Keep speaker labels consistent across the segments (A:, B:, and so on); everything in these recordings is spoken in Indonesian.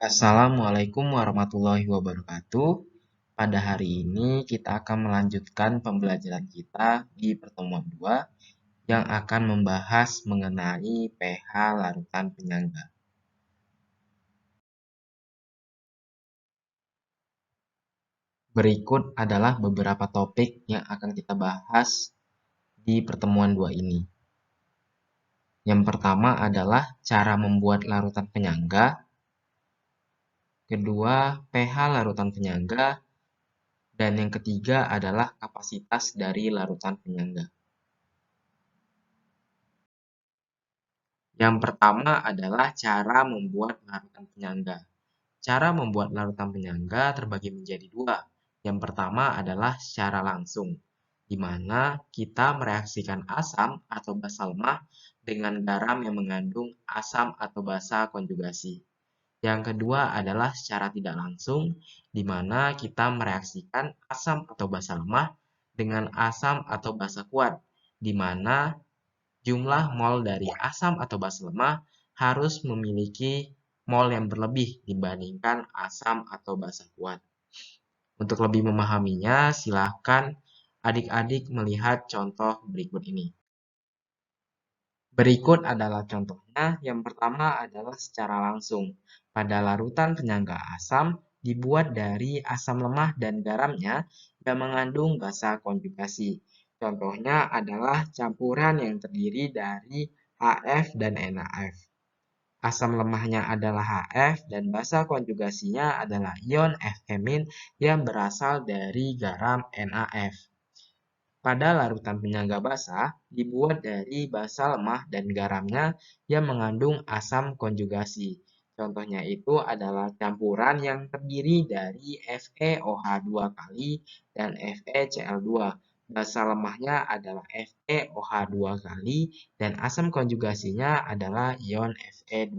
A: Assalamualaikum warahmatullahi wabarakatuh. Pada hari ini kita akan melanjutkan pembelajaran kita di pertemuan 2 yang akan membahas mengenai pH larutan penyangga. Berikut adalah beberapa topik yang akan kita bahas di pertemuan 2 ini. Yang pertama adalah cara membuat larutan penyangga. Kedua, pH larutan penyangga. Dan yang ketiga adalah kapasitas dari larutan penyangga. Yang pertama adalah cara membuat larutan penyangga. Cara membuat larutan penyangga terbagi menjadi 2. Yang pertama adalah secara langsung, di mana kita mereaksikan asam atau basa lemah dengan garam yang mengandung asam atau basa konjugasi. Yang kedua adalah secara tidak langsung, di mana kita mereaksikan asam atau basa lemah dengan asam atau basa kuat, di mana jumlah mol dari asam atau basa lemah harus memiliki mol yang berlebih dibandingkan asam atau basa kuat. Untuk lebih memahaminya, silakan adik-adik melihat contoh berikut ini. Berikut adalah contohnya. Yang pertama adalah secara langsung. Pada larutan penyangga asam dibuat dari asam lemah dan garamnya yang mengandung basa konjugasi. Contohnya adalah campuran yang terdiri dari HF dan NaF. Asam lemahnya adalah HF dan basa konjugasinya adalah ion F-hemin yang berasal dari garam NaF. Pada larutan penyangga basa dibuat dari basa lemah dan garamnya yang mengandung asam konjugasi. Contohnya itu adalah campuran yang terdiri dari FeOH2 kali dan FeCl2. Basa lemahnya adalah FeOH2 kali dan asam konjugasinya adalah ion Fe2+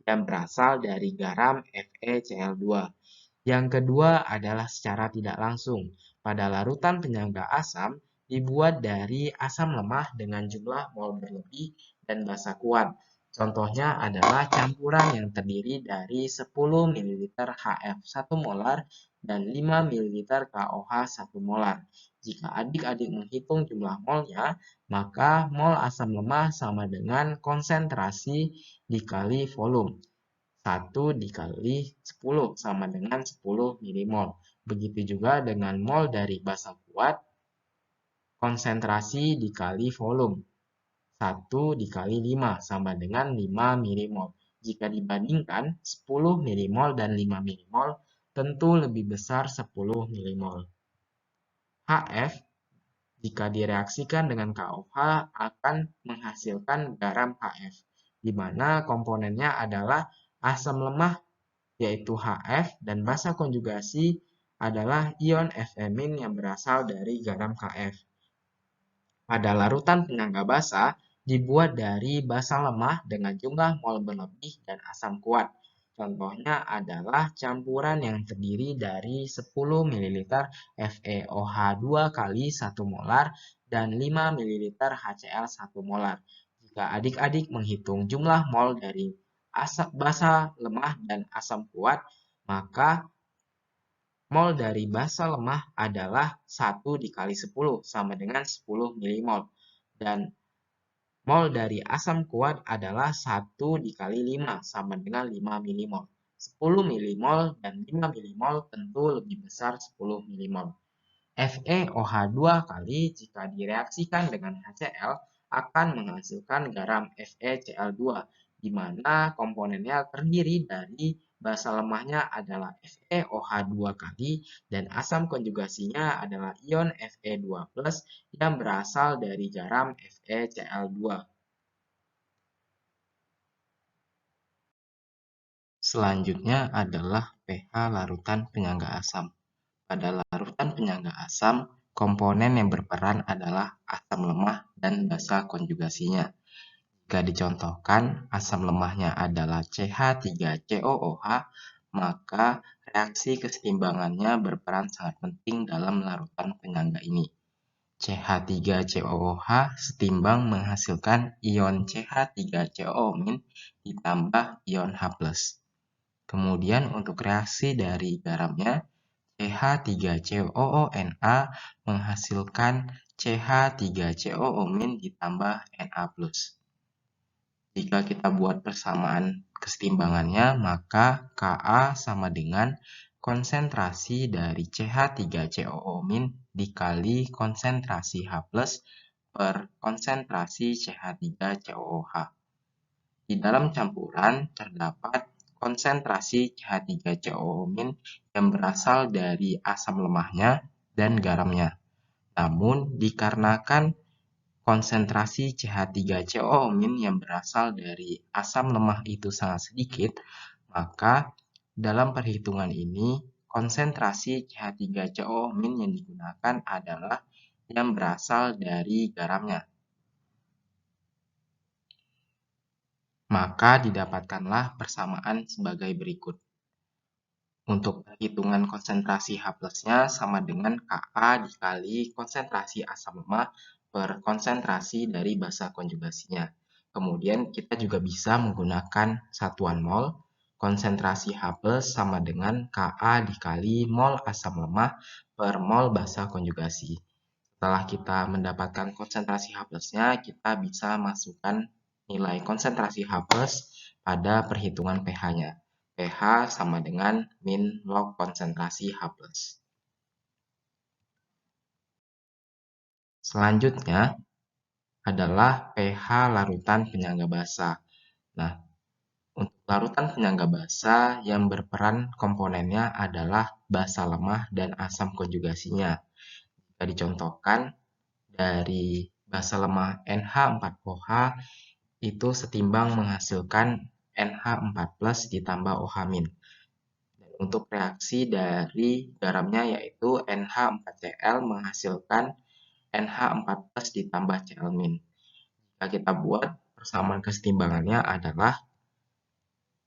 A: yang berasal dari garam FeCl2. Yang kedua adalah secara tidak langsung. Pada larutan penyangga asam dibuat dari asam lemah dengan jumlah mol berlebih dan basa kuat. Contohnya adalah campuran yang terdiri dari 10 ml HF 1 molar dan 5 ml KOH 1 molar. Jika adik-adik menghitung jumlah molnya, maka mol asam lemah sama dengan konsentrasi dikali volume. 1 dikali 10 sama dengan 10 milimol. Begitu juga dengan mol dari basa kuat, konsentrasi dikali volume. 1 dikali 5 sama dengan 5 milimol. Jika dibandingkan 10 milimol dan 5 milimol, tentu lebih besar 10 milimol. HF jika direaksikan dengan KOH akan menghasilkan garam HF, di mana komponennya adalah asam lemah yaitu HF dan basa konjugasi adalah ion F-hemin yang berasal dari garam KF. Pada larutan penyangga basa dibuat dari basa lemah dengan jumlah mol berlebih dan asam kuat. Contohnya adalah campuran yang terdiri dari 10 ml FeOH2 kali 1 molar dan 5 ml HCl 1 molar. Jika adik-adik menghitung jumlah mol dari basa lemah dan asam kuat, maka mol dari basa lemah adalah 1 dikali 10 sama dengan 10 milimol. Dan mol dari asam kuat adalah 1 dikali 5 sama dengan 5 milimol. 10 milimol dan 5 milimol tentu lebih besar 10 milimol. FeOH2 kali jika direaksikan dengan HCl akan menghasilkan garam FeCl2, di mana komponennya terdiri dari basa lemahnya adalah FeOH2 kali dan asam konjugasinya adalah ion Fe2+ yang berasal dari garam FeCl2. Selanjutnya adalah pH larutan penyangga asam. Pada larutan penyangga asam, komponen yang berperan adalah asam lemah dan basa konjugasinya. Jika dicontohkan, asam lemahnya adalah CH3COOH, maka reaksi keseimbangannya berperan sangat penting dalam larutan penyangga ini. CH3COOH setimbang menghasilkan ion CH3COO- ditambah ion H+. Kemudian untuk reaksi dari garamnya, CH3COONA menghasilkan CH3COO- ditambah Na+. Jika kita buat persamaan kesetimbangannya, maka Ka sama dengan konsentrasi dari CH3COO- dikali konsentrasi H+ per konsentrasi CH3COOH. Di dalam campuran terdapat konsentrasi CH3COO- yang berasal dari asam lemahnya dan garamnya. Namun, dikarenakan konsentrasi CH3COO- yang berasal dari asam lemah itu sangat sedikit, maka dalam perhitungan ini konsentrasi CH3COO- yang digunakan adalah yang berasal dari garamnya. Maka didapatkanlah persamaan sebagai berikut. Untuk perhitungan konsentrasi H+-nya sama dengan Ka dikali konsentrasi asam lemah per konsentrasi dari basa konjugasinya. Kemudian kita juga bisa menggunakan satuan mol. Konsentrasi H+ sama dengan Ka dikali mol asam lemah per mol basa konjugasi. Setelah kita mendapatkan konsentrasi H+-nya, kita bisa masukkan nilai konsentrasi H+ pada perhitungan pH-nya. pH sama dengan min log konsentrasi H+. Selanjutnya adalah pH larutan penyangga basa. Nah, untuk larutan penyangga basa yang berperan komponennya adalah basa lemah dan asam konjugasinya. Jika dicontohkan dari basa lemah NH4OH itu setimbang menghasilkan NH4+ ditambah OH-. Untuk reaksi dari garamnya yaitu NH4Cl menghasilkan NH4+ ditambah Cl-. Jika kita buat persamaan kesetimbangannya adalah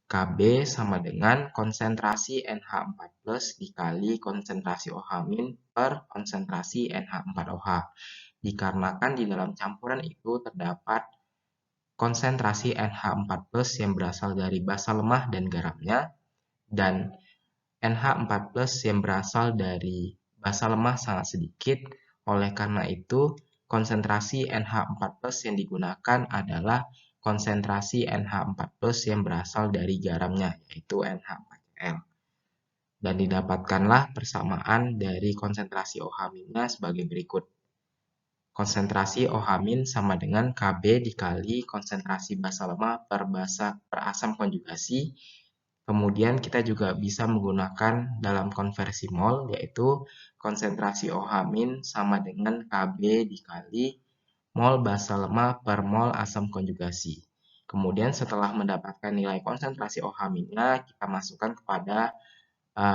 A: Kb sama dengan konsentrasi NH4+ dikali konsentrasi OH- per konsentrasi NH4OH. Dikarenakan di dalam campuran itu terdapat konsentrasi NH4+ yang berasal dari basa lemah dan garamnya, dan NH4+ yang berasal dari basa lemah sangat sedikit. Oleh karena itu, konsentrasi NH4+ yang digunakan adalah konsentrasi NH4+ yang berasal dari garamnya, yaitu NH4Cl. Dan didapatkanlah persamaan dari konsentrasi OH- sebagai berikut. Konsentrasi OH- sama dengan Kb dikali konsentrasi basa lemah per asam konjugasi. Kemudian kita juga bisa menggunakan dalam konversi mol, yaitu konsentrasi OH- sama dengan Kb dikali mol basa lemah per mol asam konjugasi. Kemudian setelah mendapatkan nilai konsentrasi OH-nya, kita masukkan kepada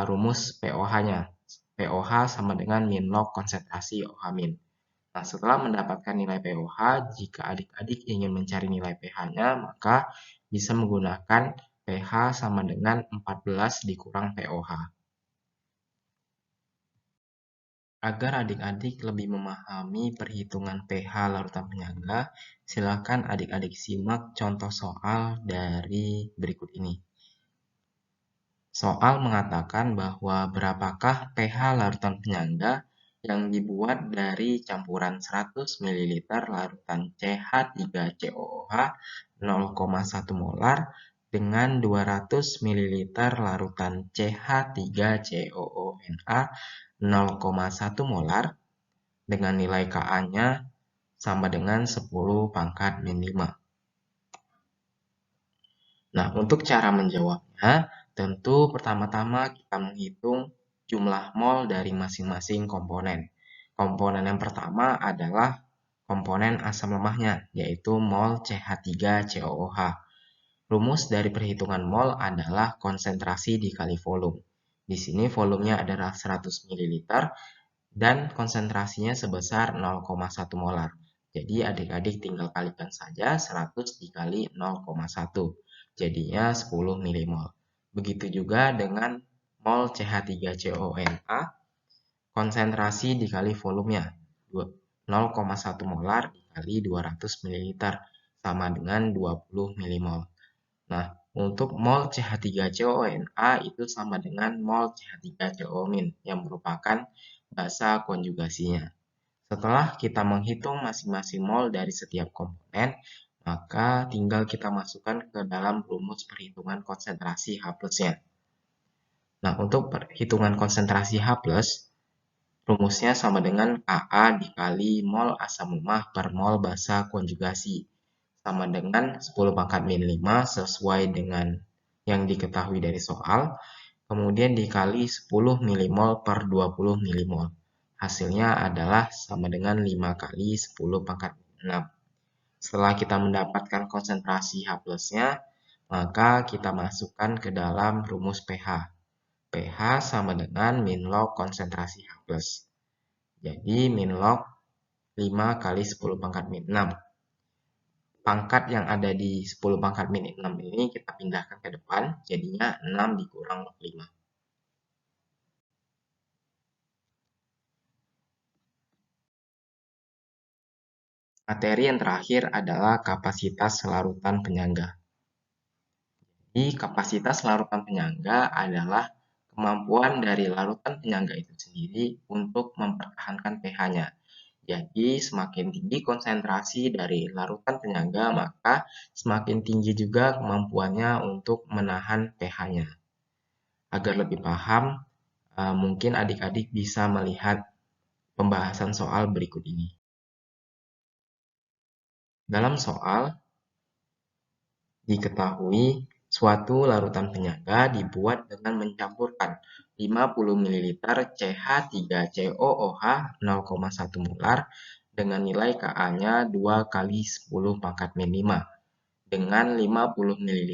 A: rumus POH-nya. POH sama dengan min log konsentrasi OH-. Nah, setelah mendapatkan nilai POH, jika adik-adik ingin mencari nilai pH-nya, maka bisa menggunakan pH sama dengan 14 dikurang POH. Agar adik-adik lebih memahami perhitungan pH larutan penyangga, silakan adik-adik simak contoh soal dari berikut ini. Soal mengatakan bahwa berapakah pH larutan penyangga yang dibuat dari campuran 100 ml larutan CH3COOH 0,1 molar dengan 200 ml larutan CH3COONA 0,1 molar dengan nilai Ka-nya sama dengan 10 pangkat min 5. Nah, untuk cara menjawabnya, tentu pertama-tama kita menghitung jumlah mol dari masing-masing komponen. Komponen yang pertama adalah komponen asam lemahnya, yaitu mol CH3COOH. Rumus dari perhitungan mol adalah konsentrasi dikali volume. Di sini volumenya adalah 100 ml dan konsentrasinya sebesar 0,1 molar. Jadi adik-adik tinggal kalikan saja 100 dikali 0,1. Jadinya 10 milimol. Begitu juga dengan mol CH3CONA, konsentrasi dikali volumenya 0,1 molar dikali 200 ml sama dengan 20 milimol. Nah, untuk mol CH3CONA itu sama dengan mol CH3COMin yang merupakan basa konjugasinya. Setelah kita menghitung masing-masing mol dari setiap komponen, maka tinggal kita masukkan ke dalam rumus perhitungan konsentrasi H+-nya. Nah, untuk perhitungan konsentrasi H+, rumusnya sama dengan Ka dikali mol asam lemah per mol basa konjugasi. Sama dengan 10 pangkat min 5 sesuai dengan yang diketahui dari soal. Kemudian dikali 10 milimol per 20 milimol. Hasilnya adalah sama dengan 5 kali 10 pangkat 6. Setelah kita mendapatkan konsentrasi H+-nya, maka kita masukkan ke dalam rumus pH. pH sama dengan min log konsentrasi H+. Jadi min log 5 kali 10 pangkat min 6. Pangkat yang ada di 10 pangkat min 6 ini kita pindahkan ke depan, jadinya 6 dikurang log 5. Materi yang terakhir adalah kapasitas larutan penyangga. Jadi, kapasitas larutan penyangga adalah kemampuan dari larutan penyangga itu sendiri untuk mempertahankan pH-nya. Jadi, semakin tinggi konsentrasi dari larutan penyangga, maka semakin tinggi juga kemampuannya untuk menahan pH-nya. Agar lebih paham, mungkin adik-adik bisa melihat pembahasan soal berikut ini. Dalam soal, diketahui suatu larutan penyangga dibuat dengan mencampurkan 50 ml CH3COOH 0,1 molar dengan nilai Ka-nya 2 kali 10 pangkat min 5 dengan 50 ml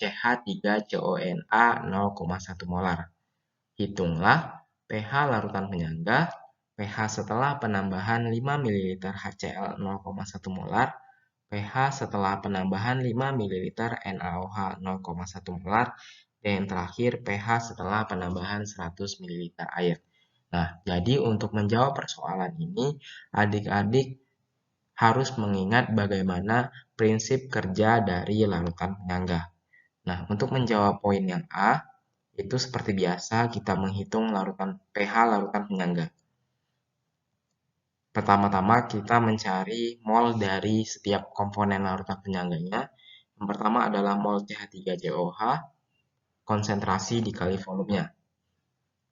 A: CH3CONA 0,1 molar. Hitunglah pH larutan penyangga, pH setelah penambahan 5 ml HCl 0,1 molar, pH setelah penambahan 5 ml NaOH 0,1 molar, dan yang terakhir pH setelah penambahan 100 ml air. Nah, jadi untuk menjawab persoalan ini, adik-adik harus mengingat bagaimana prinsip kerja dari larutan penyangga. Nah, untuk menjawab poin yang A, itu seperti biasa kita menghitung pH larutan penyangga. Pertama-tama kita mencari mol dari setiap komponen larutan penyangganya. Yang pertama adalah mol CH3COH, konsentrasi dikali volumenya.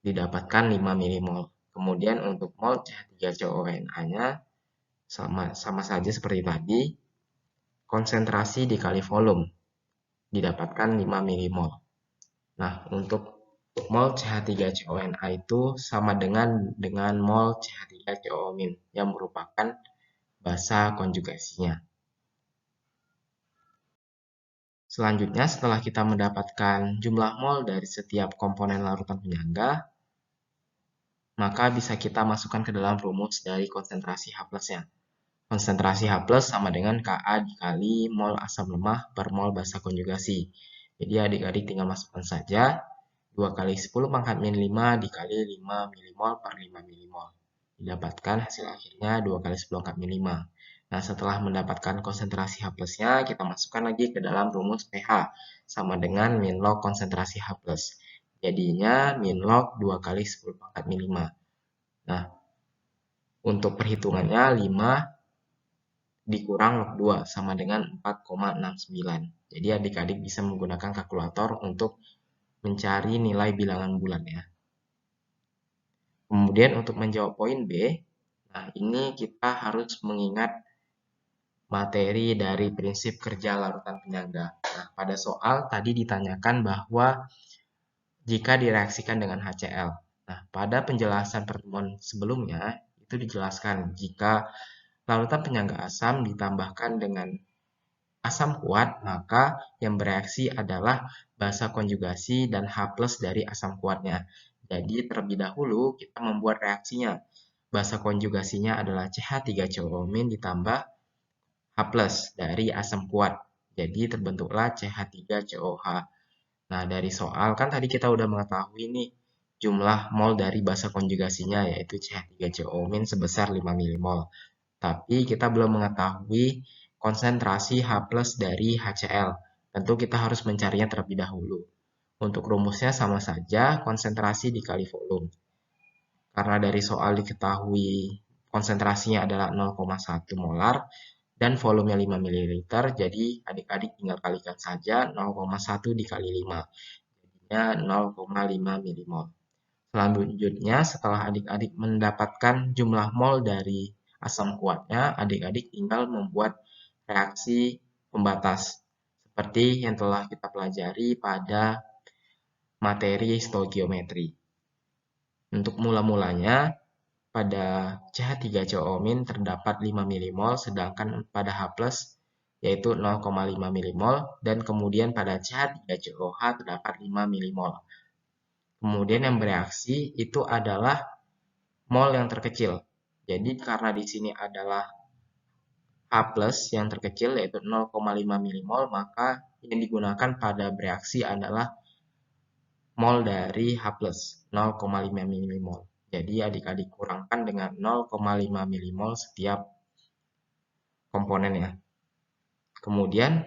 A: Didapatkan 5 milimol. Kemudian untuk mol CH3CONA-nya sama saja seperti tadi, konsentrasi dikali volume. Didapatkan 5 milimol. Nah, untuk mol CH3CONA itu sama dengan mol CH3COMin yang merupakan basa konjugasinya. Selanjutnya, setelah kita mendapatkan jumlah mol dari setiap komponen larutan penyangga, maka bisa kita masukkan ke dalam rumus dari konsentrasi H+-nya. Konsentrasi H+ sama dengan Ka dikali mol asam lemah per mol basa konjugasi. Jadi adik-adik tinggal masukkan saja 2 kali 10 pangkat min 5 dikali 5 milimol per 5 milimol. Didapatkan hasil akhirnya 2 kali 10 pangkat min 5. Nah, setelah mendapatkan konsentrasi H+-nya, kita masukkan lagi ke dalam rumus pH, sama dengan min log konsentrasi H+. Jadinya min log 2 kali 10 pangkat min 5. Nah, untuk perhitungannya 5 dikurang log 2 sama dengan 4,69. Jadi adik-adik bisa menggunakan kalkulator untuk mencari nilai bilangan bulan ya. Kemudian untuk menjawab poin B, nah ini kita harus mengingat materi dari prinsip kerja larutan penyangga. Nah, pada soal tadi ditanyakan bahwa jika direaksikan dengan HCl. Nah, pada penjelasan pertemuan sebelumnya itu dijelaskan jika larutan penyangga asam ditambahkan dengan asam kuat, maka yang bereaksi adalah basa konjugasi dan H+ dari asam kuatnya. Jadi terlebih dahulu kita membuat reaksinya. Basa konjugasinya adalah CH3COMin ditambah H+ dari asam kuat. Jadi terbentuklah CH3COH. Nah, dari soal kan tadi kita udah mengetahui nih jumlah mol dari basa konjugasinya yaitu CH3COMin sebesar 5 milimol. Tapi kita belum mengetahui konsentrasi H+ dari HCl. Tentu kita harus mencarinya terlebih dahulu. Untuk rumusnya sama saja, konsentrasi dikali volume. Karena dari soal diketahui konsentrasinya adalah 0,1 molar dan volumenya 5 ml, jadi adik-adik tinggal kalikan saja 0,1 dikali 5, jadinya 0,5 milimol. Selanjutnya, setelah adik-adik mendapatkan jumlah mol dari asam kuatnya, adik-adik tinggal membuat reaksi pembatas, seperti yang telah kita pelajari pada materi stoikiometri. Untuk mula-mulanya, pada CH3COO- terdapat 5 milimol, sedangkan pada H+, yaitu 0,5 milimol, dan kemudian pada CH3COH terdapat 5 milimol. Kemudian yang bereaksi itu adalah mol yang terkecil. Jadi karena di sini adalah H+ yang terkecil yaitu 0,5 milimol, maka yang digunakan pada bereaksi adalah mol dari H+, 0,5 milimol. Jadi adik-adik kurangkan dengan 0,5 milimol setiap komponennya. Kemudian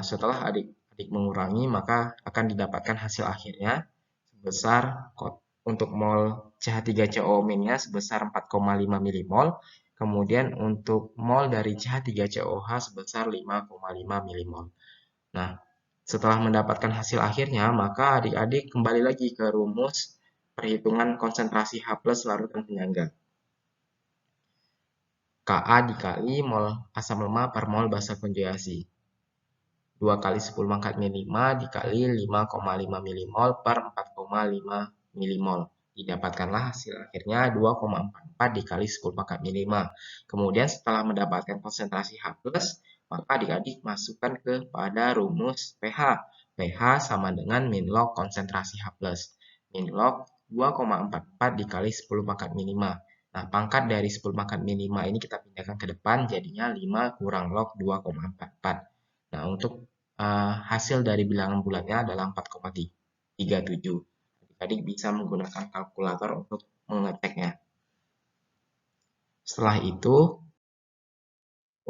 A: setelah adik-adik mengurangi, maka akan didapatkan hasil akhirnya sebesar untuk mol CH3COO-nya sebesar 4,5 milimol. Kemudian untuk mol dari CH3COH sebesar 5,5 milimol. Nah, setelah mendapatkan hasil akhirnya, maka adik-adik kembali lagi ke rumus perhitungan konsentrasi H+ larutan penyangga. Ka dikali mol asam lemah per mol basa konjugasi. 2 kali 10 pangkat min 5 dikali 5,5 milimol per 4,5 milimol. Didapatkanlah hasil akhirnya 2,44 dikali 10 pangkat min 5. Kemudian setelah mendapatkan konsentrasi H+, maka adik-adik masukkan kepada rumus pH. pH sama dengan min log konsentrasi H+. Min log 2,44 dikali 10 pangkat min 5. Nah, pangkat dari 10 pangkat min 5 ini kita pindahkan ke depan, jadinya 5 kurang log 2,44. Nah, untuk hasil dari bilangan bulatnya adalah 4,37. Adik-adik bisa menggunakan kalkulator untuk mengeceknya. Setelah itu,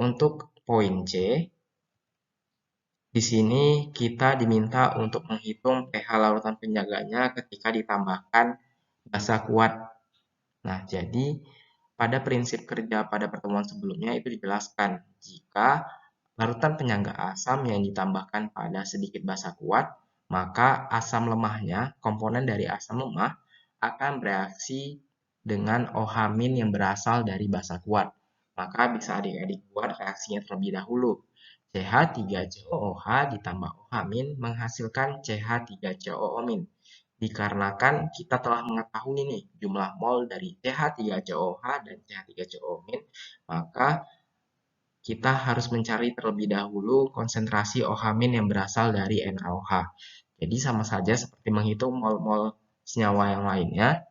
A: untuk poin C, di sini kita diminta untuk menghitung pH larutan penjaganya ketika ditambahkan basa kuat. Nah, jadi pada prinsip kerja pada pertemuan sebelumnya itu dijelaskan jika larutan penyangga asam yang ditambahkan pada sedikit basa kuat, maka asam lemahnya, komponen dari asam lemah, akan bereaksi dengan OH- yang berasal dari basa kuat. Maka bisa adik-adik buat reaksinya terlebih dahulu. CH3COOH ditambah OH- menghasilkan CH3COO-. Dikarenakan kita telah mengetahui nih jumlah mol dari CH3COH dan CH3COO-, maka kita harus mencari terlebih dahulu konsentrasi OH- yang berasal dari NaOH. Jadi sama saja seperti menghitung mol-mol senyawa yang lainnya,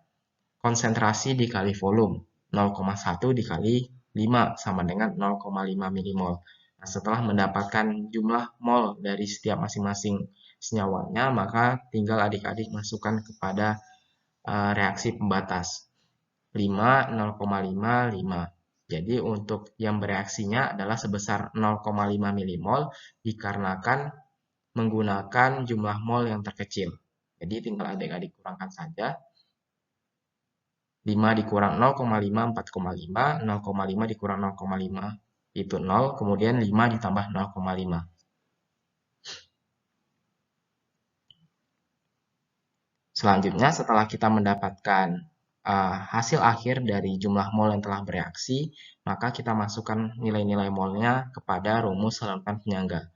A: konsentrasi dikali volume, 0,1 dikali 5 sama dengan 0,5 milimol. Nah, setelah mendapatkan jumlah mol dari setiap masing-masing senyawanya, maka tinggal adik-adik masukkan kepada reaksi pembatas. 5, 0,5, 5. Jadi untuk yang bereaksinya adalah sebesar 0,5 milimol dikarenakan menggunakan jumlah mol yang terkecil. Jadi tinggal adik-adik kurangkan saja. 5 dikurang 0,5, 4,5. 0,5 dikurang 0,5 itu 0. Kemudian 5 ditambah 0,5. Selanjutnya setelah kita mendapatkan hasil akhir dari jumlah mol yang telah bereaksi, maka kita masukkan nilai-nilai molnya kepada rumus larutan penyangga.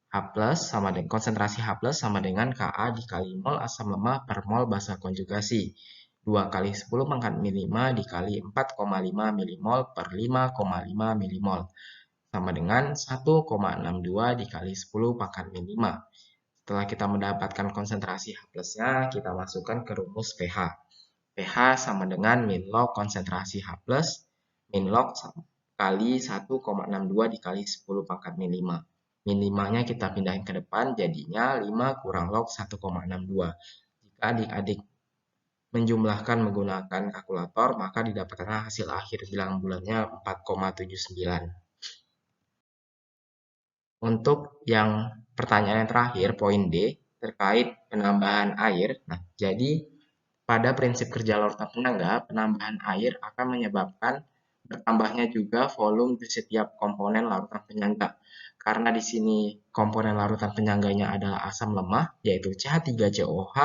A: H+ sama dengan konsentrasi H+ sama dengan Ka dikali mol asam lemah per mol basa konjugasi. 2 kali 10 pangkat min 5 dikali 4,5 milimol per 5,5 milimol. Sama dengan 1,62 dikali 10 pangkat min 5. Setelah kita mendapatkan konsentrasi H+-nya, kita masukkan ke rumus pH. pH sama dengan min log konsentrasi H+, min log kali 1,62 dikali 10 pangkat min 5. Min 5-nya kita pindahin ke depan, jadinya 5 kurang log 1,62. Jika adik-adik menjumlahkan menggunakan kalkulator, maka didapatkan hasil akhir bilangan bulatnya 4,79. Untuk yang pertanyaan yang terakhir, poin D, terkait penambahan air. Nah, jadi pada prinsip kerja larutan penyangga, penambahan air akan menyebabkan bertambahnya juga volume di setiap komponen larutan penyangga. Karena di sini komponen larutan penyangganya adalah asam lemah, yaitu CH3COH,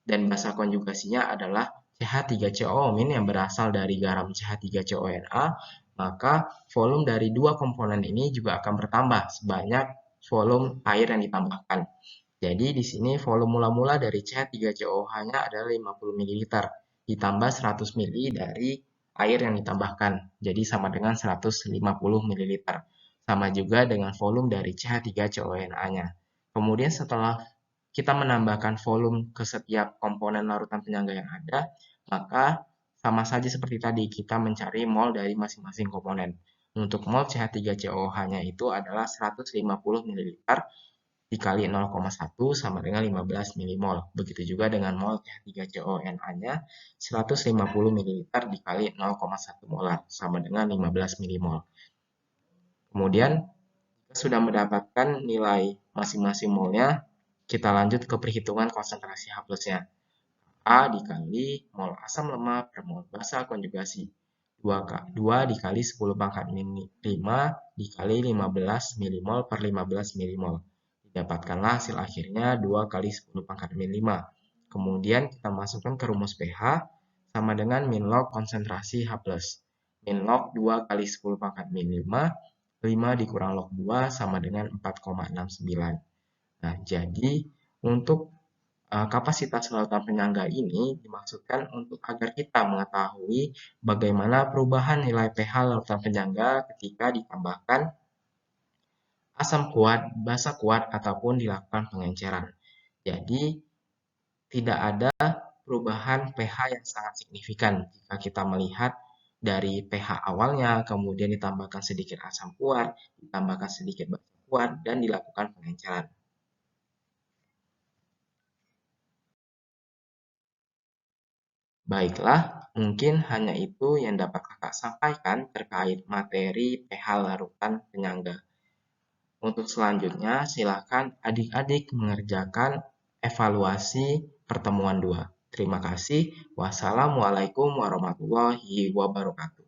A: dan basa konjugasinya adalah CH3COO- yang berasal dari garam CH3CONA, maka volume dari dua komponen ini juga akan bertambah sebanyak volume air yang ditambahkan. Jadi di sini volume mula-mula dari CH3COH-nya adalah 50 ml, ditambah 100 ml dari air yang ditambahkan. Jadi sama dengan 150 ml. Sama juga dengan volume dari CH3CONA-nya. Kemudian setelah kita menambahkan volume ke setiap komponen larutan penyangga yang ada, maka sama saja seperti tadi, kita mencari mol dari masing-masing komponen. Untuk mol CH3COH-nya itu adalah 150 ml dikali 0,1 sama dengan 15 milimol. Begitu juga dengan mol CH3CONA-nya 150 ml dikali 0,1 molar sama dengan 15 milimol. Kemudian kita sudah mendapatkan nilai masing-masing molnya, kita lanjut ke perhitungan konsentrasi H+-nya. A dikali mol asam lemah per mol basa konjugasi. 2 dikali 10 pangkat 5 dikali 15 milimol per 15 milimol. Didapatkanlah hasil akhirnya 2 kali 10 pangkat min 5. Kemudian kita masukkan ke rumus pH sama dengan min log konsentrasi H+. Min log 2 kali 10 pangkat min 5, 5 dikurang log 2 sama dengan 4,69. Nah, jadi untuk kapasitas larutan penyangga ini dimaksudkan untuk agar kita mengetahui bagaimana perubahan nilai pH larutan penyangga ketika ditambahkan asam kuat, basa kuat, ataupun dilakukan pengenceran. Jadi, tidak ada perubahan pH yang sangat signifikan jika kita melihat dari pH awalnya, kemudian ditambahkan sedikit asam kuat, ditambahkan sedikit basa kuat, dan dilakukan pengenceran. Baiklah, mungkin hanya itu yang dapat kakak sampaikan terkait materi pH larutan penyangga. Untuk selanjutnya, silakan adik-adik mengerjakan evaluasi pertemuan 2. Terima kasih. Wassalamualaikum warahmatullahi wabarakatuh.